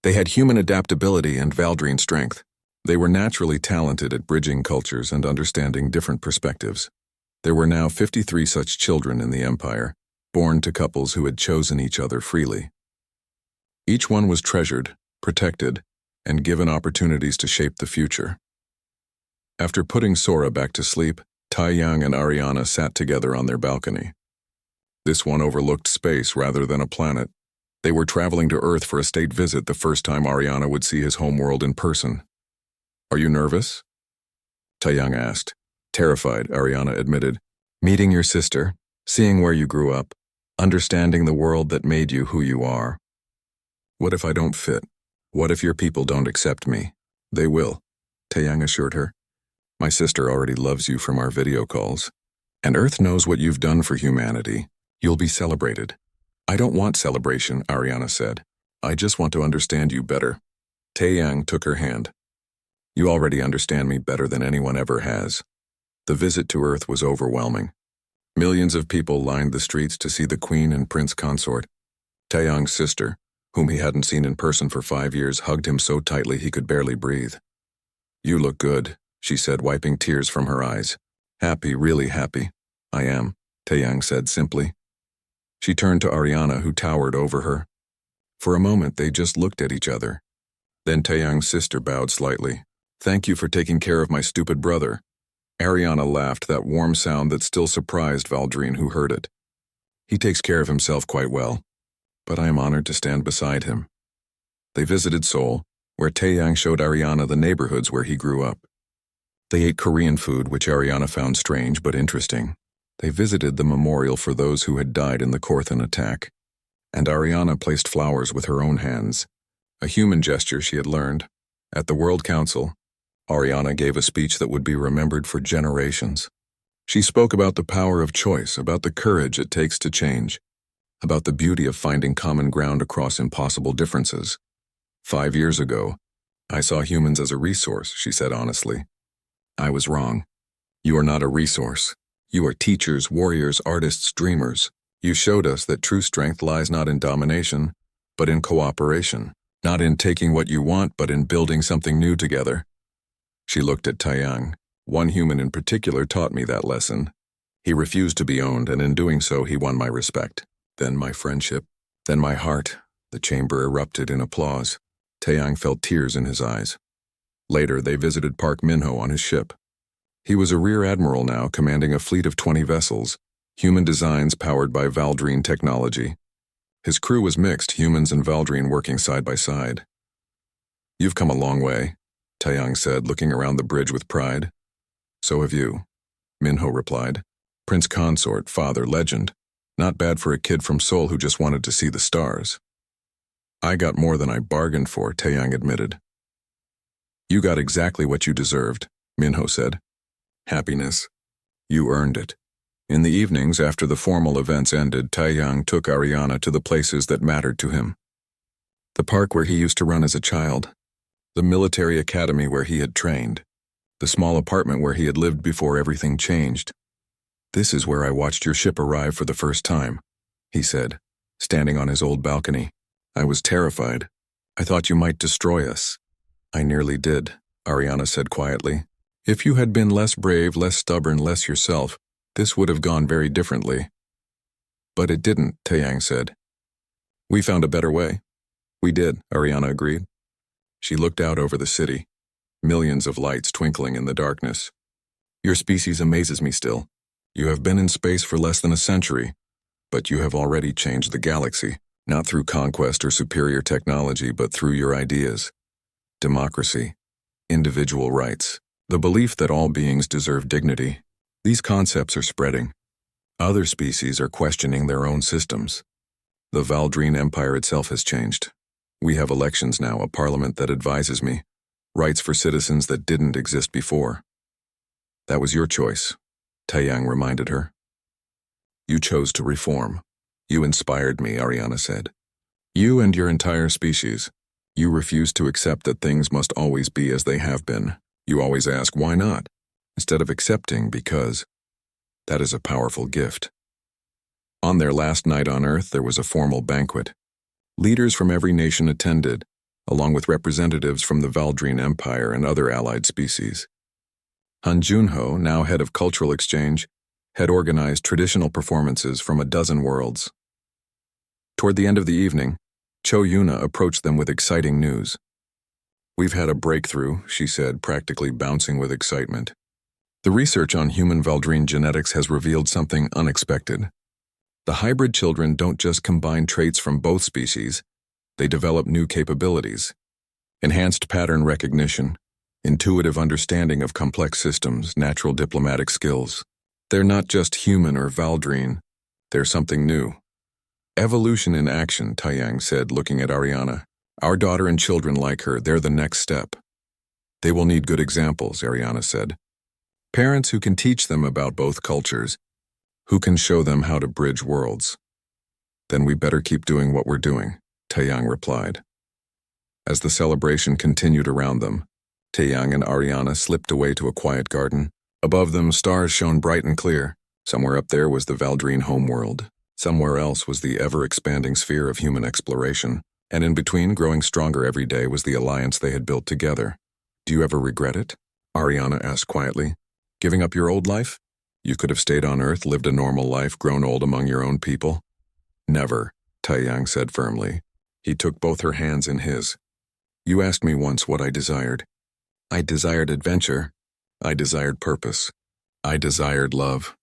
They had human adaptability and Valdrine strength. They were naturally talented at bridging cultures and understanding different perspectives. There were now 53 such children in the Empire, born to couples who had chosen each other freely. Each one was treasured, protected, and given opportunities to shape the future. After putting Sora back to sleep, Taiyang and Ariana sat together on their balcony. This one overlooked space rather than a planet. They were traveling to Earth for a state visit, the first time Ariana would see his homeworld in person. Are you nervous? Taiyang asked. Terrified, Ariana admitted. Meeting your sister, seeing where you grew up, understanding the world that made you who you are. What if I don't fit? What if your people don't accept me? They will, Taiyang assured her. My sister already loves you from our video calls. And Earth knows what you've done for humanity. You'll be celebrated. I don't want celebration, Ariana said. I just want to understand you better. Taiyang took her hand. You already understand me better than anyone ever has. The visit to Earth was overwhelming. Millions of people lined the streets to see the Queen and Prince Consort. Taiyang's sister, whom he hadn't seen in person for 5 years, hugged him so tightly he could barely breathe. You look good, she said, wiping tears from her eyes. Happy, really happy. I am, Taiyang said simply. She turned to Ariana, who towered over her. For a moment, they just looked at each other. Then Taiyang's sister bowed slightly. Thank you for taking care of my stupid brother. Ariana laughed, that warm sound that still surprised Valdrine, who heard it. He takes care of himself quite well, but I am honored to stand beside him. They visited Seoul, where Taiyang showed Ariana the neighborhoods where he grew up. They ate Korean food, which Ariana found strange but interesting. They visited the memorial for those who had died in the Korthan attack, and Ariana placed flowers with her own hands, a human gesture she had learned. At the World Council, Ariana gave a speech that would be remembered for generations. She spoke about the power of choice, about the courage it takes to change, about the beauty of finding common ground across impossible differences. 5 years ago, I saw humans as a resource, she said honestly. I was wrong. You are not a resource. You are teachers, warriors, artists, dreamers. You showed us that true strength lies not in domination, but in cooperation, not in taking what you want, but in building something new together. She looked at Taiyang. One human in particular taught me that lesson. He refused to be owned, and in doing so he won my respect, then my friendship, then my heart. The chamber erupted in applause. Taeyang felt tears in his eyes. Later, they visited Park Minho on his ship. He was a rear admiral now, commanding a fleet of 20 vessels, human designs powered by Valdrine technology. His crew was mixed, humans and Valdrine working side by side. "You've come a long way," Taeyang said, looking around the bridge with pride. "So have you," Minho replied. "Prince Consort, father, legend. Not bad for a kid from Seoul who just wanted to see the stars." "I got more than I bargained for," Taeyang admitted. "You got exactly what you deserved," Minho said. "Happiness. You earned it." In the evenings, after the formal events ended, Taeyang took Ariana to the places that mattered to him. The park where he used to run as a child, the military academy where he had trained, the small apartment where he had lived before everything changed. "This is where I watched your ship arrive for the first time," he said, standing on his old balcony. "I was terrified. I thought you might destroy us." "I nearly did," Ariana said quietly. "If you had been less brave, less stubborn, less yourself, this would have gone very differently." "But it didn't," Taeyang said. "We found a better way." "We did," Ariana agreed. She looked out over the city, millions of lights twinkling in the darkness. "Your species amazes me still. You have been in space for less than a century, but you have already changed the galaxy, not through conquest or superior technology, but through your ideas. Democracy, individual rights, the belief that all beings deserve dignity. These concepts are spreading. Other species are questioning their own systems. The Valdrine Empire itself has changed. We have elections now, a parliament that advises me, rights for citizens that didn't exist before." "That was your choice," Taeyang reminded her. "You chose to reform. You inspired me," Ariana said. "You and your entire species. You refuse to accept that things must always be as they have been. You always ask, why not? Instead of accepting, because. That is a powerful gift." On their last night on Earth, there was a formal banquet. Leaders from every nation attended, along with representatives from the Valdrine Empire and other allied species. Han Junho, now head of cultural exchange, had organized traditional performances from a dozen worlds. Toward the end of the evening, Cho Yuna approached them with exciting news. "We've had a breakthrough," she said, practically bouncing with excitement. "The research on human Valdrine genetics has revealed something unexpected. The hybrid children don't just combine traits from both species, they develop new capabilities. Enhanced pattern recognition, intuitive understanding of complex systems, natural diplomatic skills. They're not just human or Valdrine, they're something new." "Evolution in action," Taeyang said, looking at Ariana. "Our daughter and children like her, they're the next step." "They will need good examples," Ariana said. "Parents who can teach them about both cultures, who can show them how to bridge worlds." "Then we better keep doing what we're doing," Taeyang replied. As the celebration continued around them, Taeyang and Ariana slipped away to a quiet garden. Above them, stars shone bright and clear. Somewhere up there was the Valdrine homeworld. Somewhere else was the ever-expanding sphere of human exploration. And in between, growing stronger every day, was the alliance they had built together. "Do you ever regret it?" Ariana asked quietly. "Giving up your old life? You could have stayed on Earth, lived a normal life, grown old among your own people." "Never," Taeyang said firmly. He took both her hands in his. "You asked me once what I desired. I desired adventure. I desired purpose. I desired love.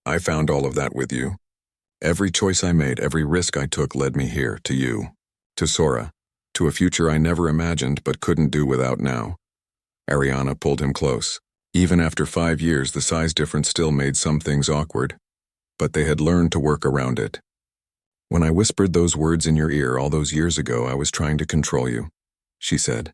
I found all of that with you. Every choice I made, every risk I took led me here, to you, to Sora, to a future I never imagined but couldn't do without now." Ariana pulled him close. Even after 5 years, the size difference still made some things awkward, but they had learned to work around it. "When I whispered those words in your ear all those years ago, I was trying to control you," she said.